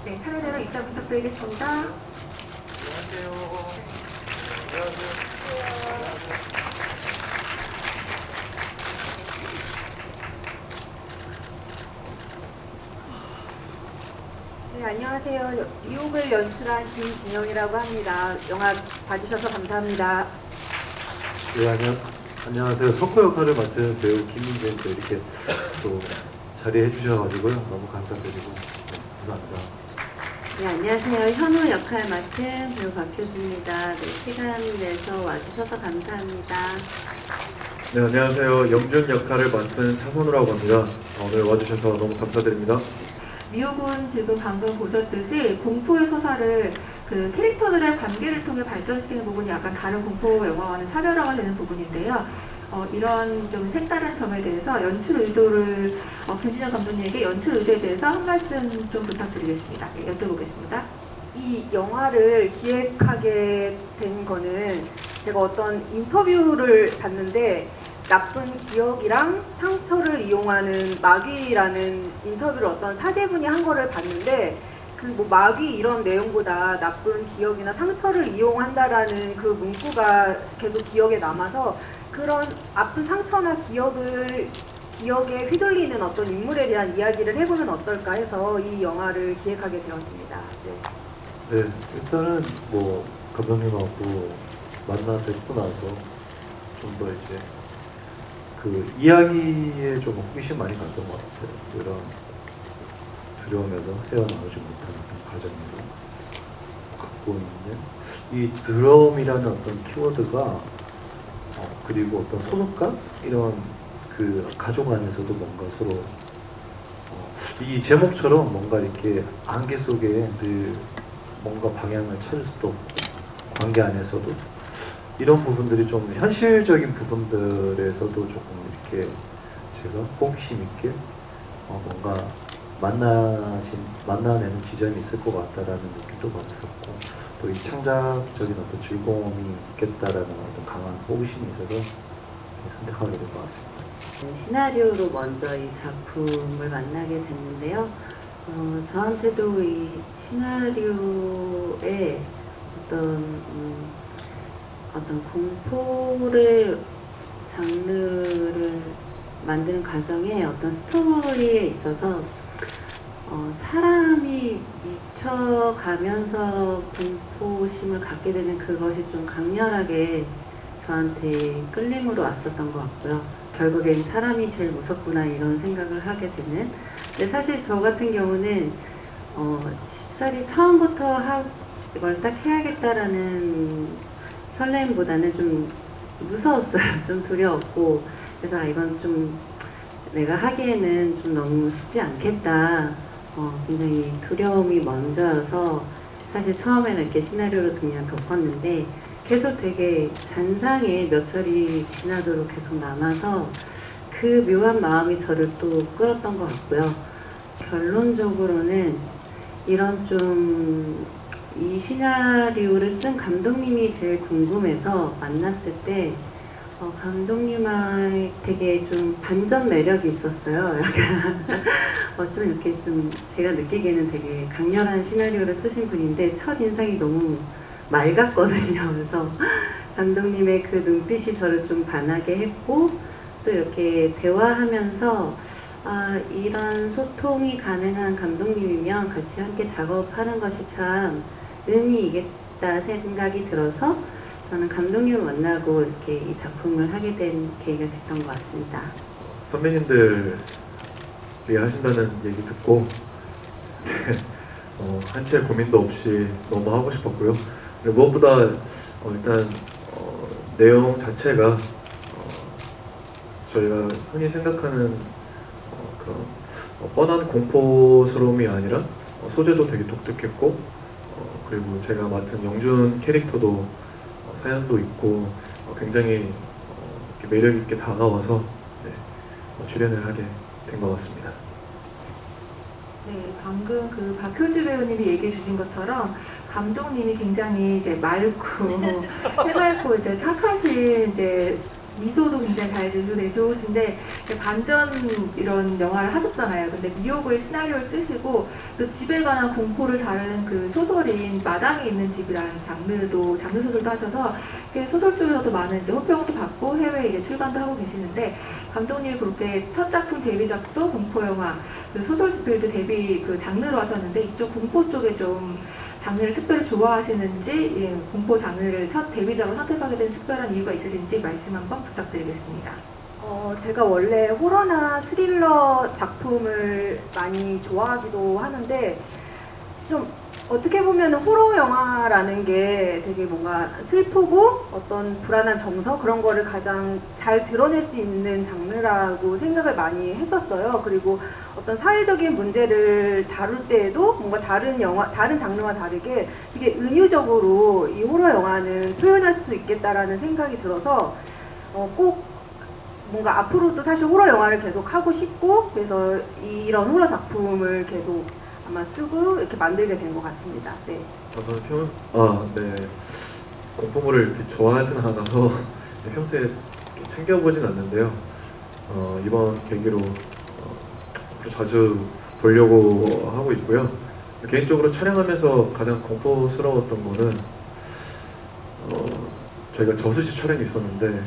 네, 차례대로 입장 부탁드리겠습니다. 안녕하세요. 네, 안녕하세요. 유혹을 연출한 김진영이라고 합니다. 영화 봐주셔서 감사합니다. 네, 안녕하세요. 석호 역할을 맡은 배우 김민재입니다. 이렇게 또 자리해 주셔가지고요. 너무 감사드리고 감사합니다. 네, 안녕하세요. 현우 역할 맡은 배우 박효준입니다. 네, 시간 내서 와주셔서 감사합니다. 네, 안녕하세요. 영준 역할을 맡은 차선우라고 합니다. 오늘 와주셔서 너무 감사드립니다. 미혹은 지금 방금 보셨듯이 공포의 서사를 그 캐릭터들의 관계를 통해 발전시키는 부분이 약간 다른 공포 영화와는 차별화가 되는 부분인데요. 이런 좀 색다른 점에 대해서 연출 의도를 김진영 감독님에게 연출 의도에 대해서 한 말씀 좀 부탁드리겠습니다. 네, 여쭤보겠습니다. 이 영화를 기획하게 된 거는 제가 어떤 인터뷰를 봤는데 나쁜 기억이랑 상처를 이용하는 마귀라는 인터뷰를 어떤 사제분이 한 거를 봤는데 그 뭐 마귀 이런 내용보다 나쁜 기억이나 상처를 이용한다라는 그 문구가 계속 기억에 남아서 그런 아픈 상처나 기억에 휘둘리는 어떤 인물에 대한 이야기를 해보면 어떨까 해서 이 영화를 기획하게 되었습니다. 네. 네, 일단은 뭐 감독님하고 만나 뵙고 나서 좀 더 이제 그 이야기에 좀 호기심 많이 갔던 것 같아요. 이런 두려움에서 헤어나오지 못하는 어떤 과정에서 갖고 있는 이 두려움이라는 어떤 키워드가 그리고 어떤 소속감 이런 그 가족 안에서도 뭔가 서로 이 제목처럼 뭔가 이렇게 안개 속에 늘 뭔가 방향을 찾을 수도 없고 관계 안에서도 이런 부분들이 좀 현실적인 부분들에서도 조금 이렇게 제가 호기심 있게 뭔가 만나내는 지점이 있을 것 같다라는 느낌도 받았었고 또 이 창작적인 어떤 즐거움이 있겠다라는 어떤 강한 호기심이 있어서 선택하게 된 것 같습니다. 네, 시나리오로 먼저 이 작품을 만나게 됐는데요. 저한테도 이 시나리오에 어떤 공포를 장르를 만드는 과정에 어떤 스토리에 있어서 사람이 미쳐가면서 공포심을 갖게 되는 그것이 좀 강렬하게 저한테 끌림으로 왔었던 것 같고요. 결국엔 사람이 제일 무섭구나 이런 생각을 하게 되는. 근데 사실 저 같은 경우는 쉽사리 처음부터 이걸 딱 해야겠다라는 설렘보다는 좀 무서웠어요. 좀 두려웠고 그래서 이건 좀 내가 하기에는 좀 너무 쉽지 않겠다. 굉장히 두려움이 먼저여서 사실 처음에는 이렇게 시나리오를 그냥 덮었는데 계속 되게 잔상에 몇 철이 지나도록 계속 남아서 그 묘한 마음이 저를 또 끌었던 것 같고요. 결론적으로는 이런 좀 이 시나리오를 쓴 감독님이 제일 궁금해서 만났을 때 감독님의 되게 좀 반전 매력이 있었어요. 약간 좀 이렇게 좀 제가 느끼기에는 되게 강렬한 시나리오를 쓰신 분인데 첫 인상이 너무 맑았거든요. 그래서 감독님의 그 눈빛이 저를 좀 반하게 했고 또 이렇게 대화하면서 이런 소통이 가능한 감독님이면 같이 함께 작업하는 것이 참 의미 있겠다 생각이 들어서 저는 감독님을 만나고 이렇게 이 작품을 하게 된 계기가 됐던 것 같습니다. 선배님들이 하신다는 얘기 듣고 한치의 고민도 없이 너무 하고 싶었고요. 그리고 무엇보다 일단 내용 자체가 저희가 흔히 생각하는 그런 뻔한 공포스러움이 아니라 소재도 되게 독특했고 그리고 제가 맡은 영준 캐릭터도 사연도 있고 굉장히 이렇게 매력 있게 다가와서 출연을 하게 된 것 같습니다. 네, 방금 그 박효지 배우님이 얘기해 주신 것처럼 감독님이 굉장히 이제 맑고 해맑고 이제 착하신 이제 미소도 굉장히 잘 지으시고 되게 좋으신데 반전 이런 영화를 하셨잖아요. 근데 미혹을 시나리오를 쓰시고 또 집에 관한 공포를 다루는 그 소설인 마당에 있는 집이라는 장르 소설도 하셔서 소설 쪽에서도 많은 이제 호평도 받고 해외에 이제 출간도 하고 계시는데 감독님이 그렇게 첫 작품 데뷔작도 공포 영화, 그 소설 집필도 데뷔 그 장르로 하셨는데 이쪽 공포 쪽에 좀 장르를 특별히 좋아하시는지 예, 공포 장르를 첫 데뷔작으로 선택하게 된 특별한 이유가 있으신지 말씀 한번 부탁드리겠습니다. 제가 원래 호러나 스릴러 작품을 많이 좋아하기도 하는데 좀 어떻게 보면 호러 영화라는 게 되게 뭔가 슬프고 어떤 불안한 정서 그런 거를 가장 잘 드러낼 수 있는 장르라고 생각을 많이 했었어요. 그리고 어떤 사회적인 문제를 다룰 때에도 뭔가 다른 장르와 다르게 되게 은유적으로 이 호러 영화는 표현할 수 있겠다라는 생각이 들어서 꼭 뭔가 앞으로도 사실 호러 영화를 계속 하고 싶고 그래서 이런 호러 작품을 계속 아마 쓰고 이렇게 만들게 된 것 같습니다. 네. 저는 네. 공포물을 이렇게 좋아하지는 않아서 평소에 이렇게 챙겨보진 않는데요. 이번 계기로 앞으로 자주 보려고 하고 있고요. 개인적으로 촬영하면서 가장 공포스러웠던 거는 저희가 저수지 촬영이 있었는데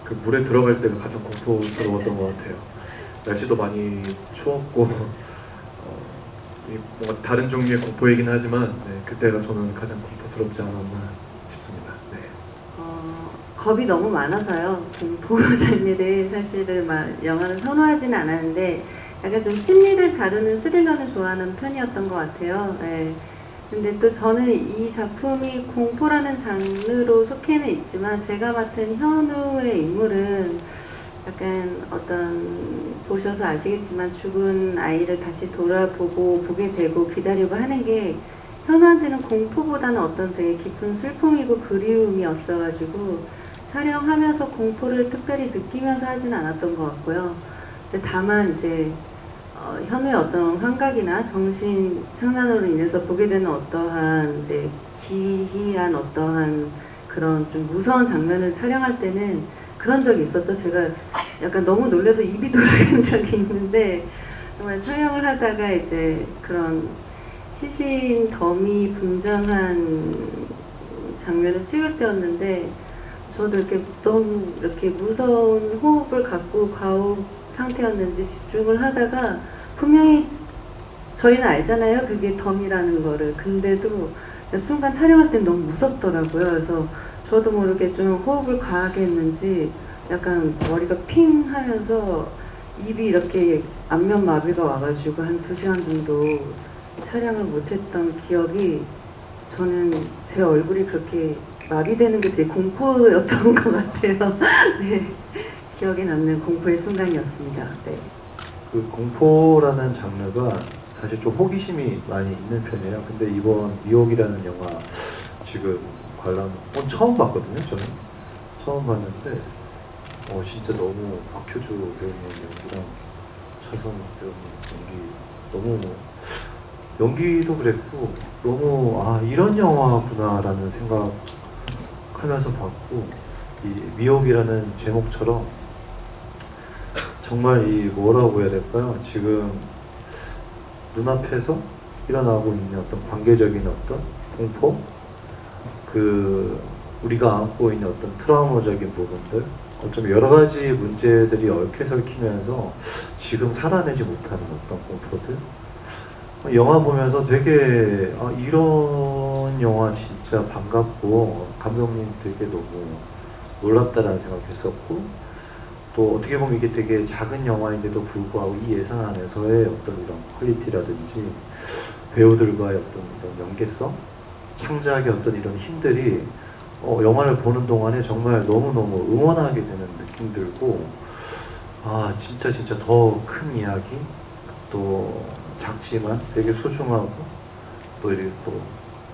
그 물에 들어갈 때가 가장 공포스러웠던 것 같아요. 날씨도 많이 추웠고 뭔가 다른 종류의 공포이긴 하지만 네, 그때가 저는 가장 공포스럽지 않았나 싶습니다. 네. 겁이 너무 많아서요. 공포 장르를 사실은 막 영화를 선호하지는 않았는데 약간 좀 심리를 다루는 스릴러는 좋아하는 편이었던 것 같아요. 네. 근데 또 저는 이 작품이 공포라는 장르로 속해는 있지만 제가 맡은 현우의 인물은 약간 보셔서 아시겠지만 죽은 아이를 다시 돌아보고 보게 되고 기다리고 하는 게 현우한테는 공포보다는 어떤 되게 깊은 슬픔이고 그리움이었어가지고 촬영하면서 공포를 특별히 느끼면서 하진 않았던 것 같고요. 근데 다만 이제 현우의 어떤 환각이나 정신 착란으로 인해서 보게 되는 어떠한 이제 기이한 어떠한 그런 좀 무서운 장면을 촬영할 때는 그런 적이 있었죠. 제가 약간 너무 놀라서 입이 돌아간 적이 있는데 정말 촬영을 하다가 이제 그런 시신 덤이 분장한 장면을 찍을 때였는데 저도 이렇게 너무 이렇게 무서운 호흡을 갖고 과호 상태였는지 집중을 하다가 분명히 저희는 알잖아요. 그게 덤이라는 거를. 근데도 순간 촬영할 땐 너무 무섭더라고요. 그래서 저도 모르게 좀 호흡을 과하게 했는지 약간 머리가 핑 하면서 입이 이렇게 안면 마비가 와가지고 한 2시간 정도 촬영을 못했던 기억이 저는 제 얼굴이 그렇게 마비되는 게 되게 공포였던 것 같아요. 네, 기억에 남는 공포의 순간이었습니다. 네. 그 공포라는 장르가 사실 좀 호기심이 많이 있는 편이에요. 근데 이번 미혹이라는 영화 지금 관람 처음 봤거든요. 저는 처음 봤는데 진짜 너무 박효주 배우님 연기랑 차선우 배우님 연기 연기도 그랬고 너무 이런 영화구나라는 생각하면서 봤고 이 미혹이라는 제목처럼 정말 이 뭐라고 해야 될까요? 지금 눈앞에서 일어나고 있는 어떤 관계적인 어떤 공포 우리가 안고 있는 어떤 트라우마적인 부분들 어쩜 여러 가지 문제들이 얽혀설키면서 지금 살아내지 못하는 어떤 공포들 영화 보면서 되게 이런 영화 진짜 반갑고 감독님 되게 너무 놀랍다라는 생각했었고 또 어떻게 보면 이게 되게 작은 영화인데도 불구하고 이 예산 안에서의 어떤 이런 퀄리티라든지 배우들과의 어떤 이런 연계성 창작의 어떤 이런 힘들이 영화를 보는 동안에 정말 너무너무 응원하게 되는 느낌 들고 진짜 더 큰 이야기 또 작지만 되게 소중하고 또 이렇게 또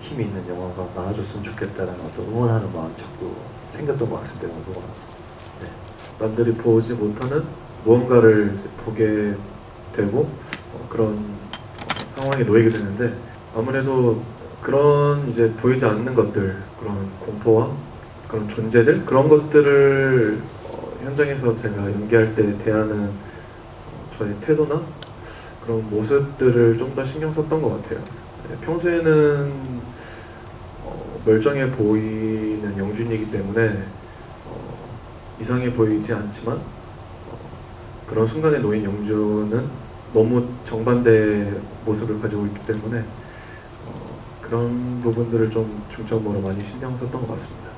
힘이 있는 영화가 나와줬으면 좋겠다는 어떤 응원하는 마음이 자꾸 생겼던 것 같습니다. 영화 보고 나서. 네. 남들이 보지 못하는 무언가를 이제 보게 되고 그런 상황에 놓이게 되는데 아무래도 그런 이제 보이지 않는 것들 그런 공포와 그런 존재들 그런 것들을 현장에서 제가 연기할 때 대하는 저의 태도나 그런 모습들을 좀 더 신경 썼던 것 같아요. 평소에는 멀쩡해 보이는 영준이기 때문에 이상해 보이지 않지만 그런 순간에 놓인 영준은 너무 정반대의 모습을 가지고 있기 때문에 그런 부분들을 좀 중점으로 많이 신경 썼던 것 같습니다.